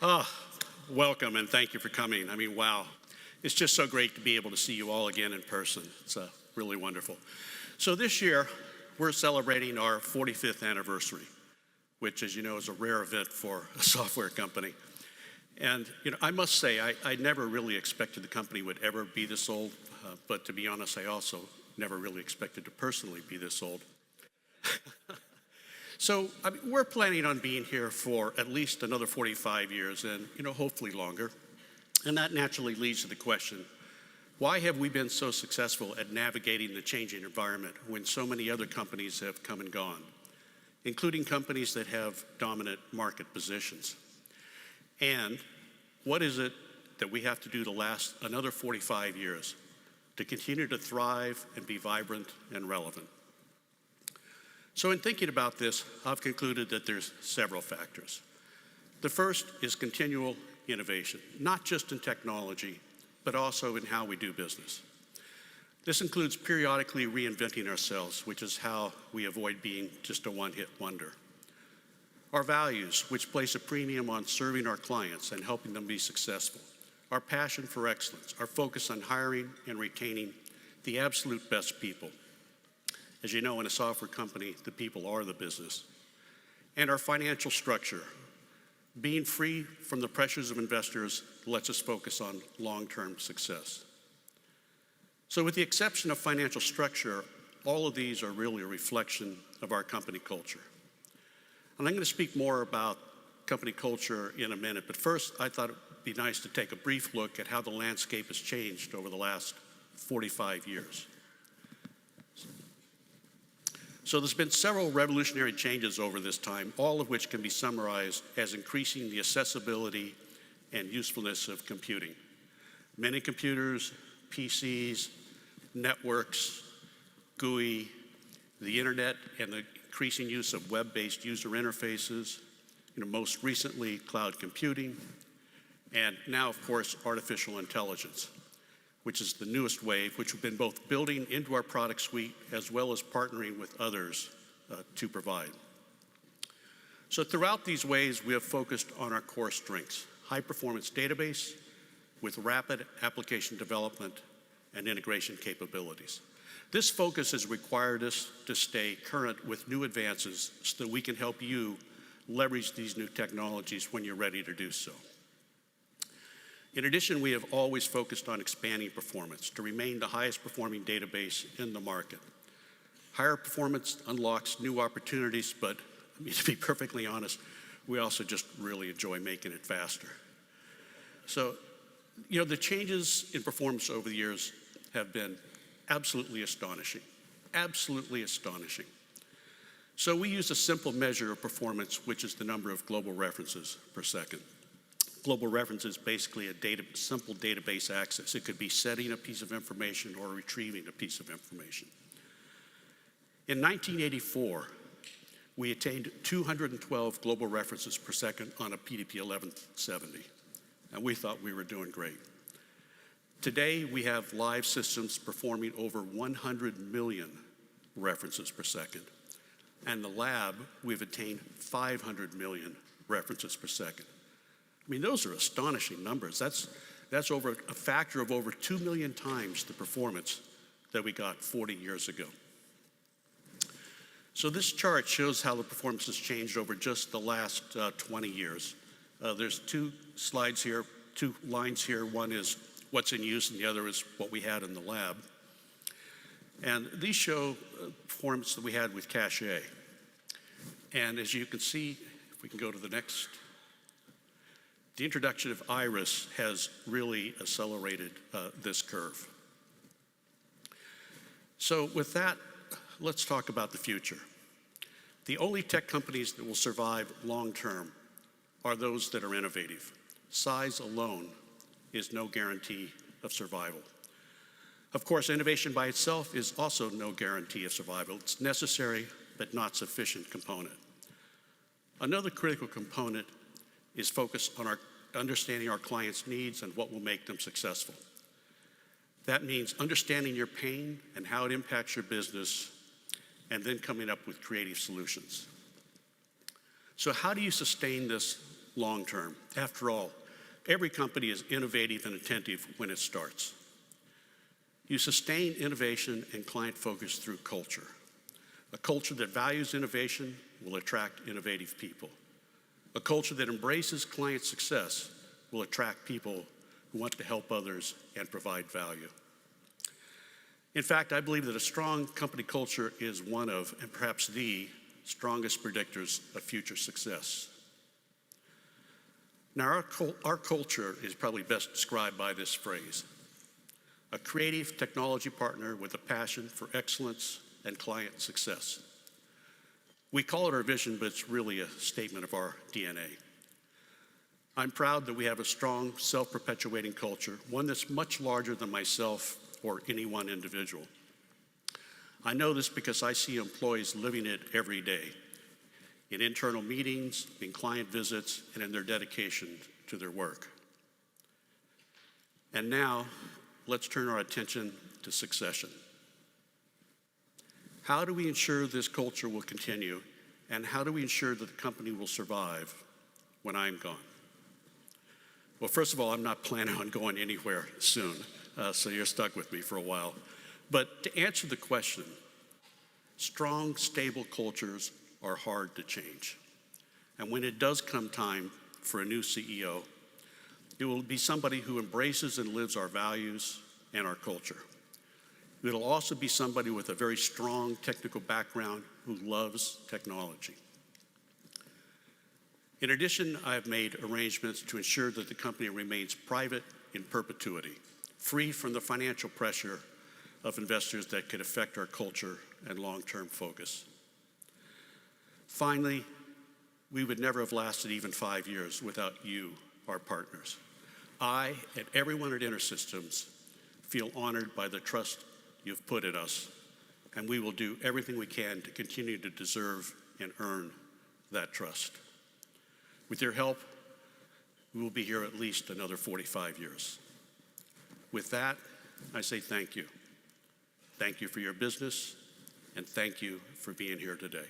Ah, welcome and thank you for coming. I mean, wow. It's just so great to be able to see you all again in person. It's really wonderful. So this year, we're celebrating our 45th anniversary, which, as you know, is a rare event for a software company. And I must say, I never really expected the company would ever be this old, but to be honest, I also never really expected to personally be this old. So we're planning on being here for at least another 45 years and hopefully longer. And that naturally leads to the question, why have we been so successful at navigating the changing environment when so many other companies have come and gone, including companies that have dominant market positions? And what is it that we have to do to last another 45 years to continue to thrive and be vibrant and relevant? So in thinking about this, I've concluded that there's several factors. The first is continual innovation, not just in technology, but also in how we do business. This includes periodically reinventing ourselves, which is how we avoid being just a one-hit wonder. Our values, which place a premium on serving our clients and helping them be successful. Our passion for excellence, our focus on hiring and retaining the absolute best people. As you know, in a software company, the people are the business. And our financial structure. Being free from the pressures of investors lets us focus on long-term success. So with the exception of financial structure, all of these are really a reflection of our company culture. And I'm going to speak more about company culture in a minute, but first I thought it would be nice to take a brief look at how the landscape has changed over the last 45 years. So there's been several revolutionary changes over this time, all of which can be summarized as increasing the accessibility and usefulness of computing. Many computers, PCs, networks, GUI, the internet, and the increasing use of web-based user interfaces, most recently cloud computing, and now, of course, artificial intelligence, which is the newest wave, which we've been both building into our product suite as well as partnering with others to provide. So throughout these waves, we have focused on our core strengths, high-performance database with rapid application development and integration capabilities. This focus has required us to stay current with new advances so that we can help you leverage these new technologies when you're ready to do so. In addition, we have always focused on expanding performance to remain the highest performing database in the market. Higher performance unlocks new opportunities, but to be perfectly honest, we also just really enjoy making it faster. So, the changes in performance over the years have been absolutely astonishing, absolutely astonishing. So we use a simple measure of performance, which is the number of global references per second. Global reference is basically a simple database access. It could be setting a piece of information or retrieving a piece of information. In 1984, we attained 212 global references per second on a PDP 1170, and we thought we were doing great. Today, we have live systems performing over 100 million references per second. And in the lab, we've attained 500 million references per second. I mean, those are astonishing numbers. That's over a factor of over 2 million times the performance that we got 40 years ago. So this chart shows how the performance has changed over just the last 20 years. There's two slides here, two lines here. One is what's in use and the other is what we had in the lab. And these show performance that we had with Cache. And as you can see, if we can go to the next, the introduction of Iris has really accelerated this curve. So with that, let's talk about the future. The only tech companies that will survive long-term are those that are innovative. Size alone is no guarantee of survival. Of course, innovation by itself is also no guarantee of survival. It's necessary, but not sufficient component. Another critical component is focused on understanding our clients' needs and what will make them successful. That means understanding your pain and how it impacts your business, and then coming up with creative solutions. So how do you sustain this long term. After all, every company is innovative and attentive when it starts. You sustain innovation and client focus through culture. A culture that values innovation will attract innovative people. A culture that embraces client success will attract people who want to help others and provide value. In fact, I believe that a strong company culture is one of, and perhaps the, strongest predictors of future success. Now, our culture is probably best described by this phrase: a creative technology partner with a passion for excellence and client success. We call it our vision, but it's really a statement of our DNA. I'm proud that we have a strong, self-perpetuating culture, one that's much larger than myself or any one individual. I know this because I see employees living it every day, in internal meetings, in client visits, and in their dedication to their work. And now, let's turn our attention to succession. How do we ensure this culture will continue, and how do we ensure that the company will survive when I'm gone? Well, first of all, I'm not planning on going anywhere soon, so you're stuck with me for a while. But to answer the question, strong, stable cultures are hard to change. And when it does come time for a new CEO, it will be somebody who embraces and lives our values and our culture. It'll also be somebody with a very strong technical background who loves technology. In addition, I have made arrangements to ensure that the company remains private in perpetuity, free from the financial pressure of investors that could affect our culture and long-term focus. Finally, we would never have lasted even 5 years without you, our partners. I and everyone at InterSystems feel honored by the trust you've put in us, and we will do everything we can to continue to deserve and earn that trust. With your help, we will be here at least another 45 years. With that, I say thank you. Thank you for your business, and thank you for being here today.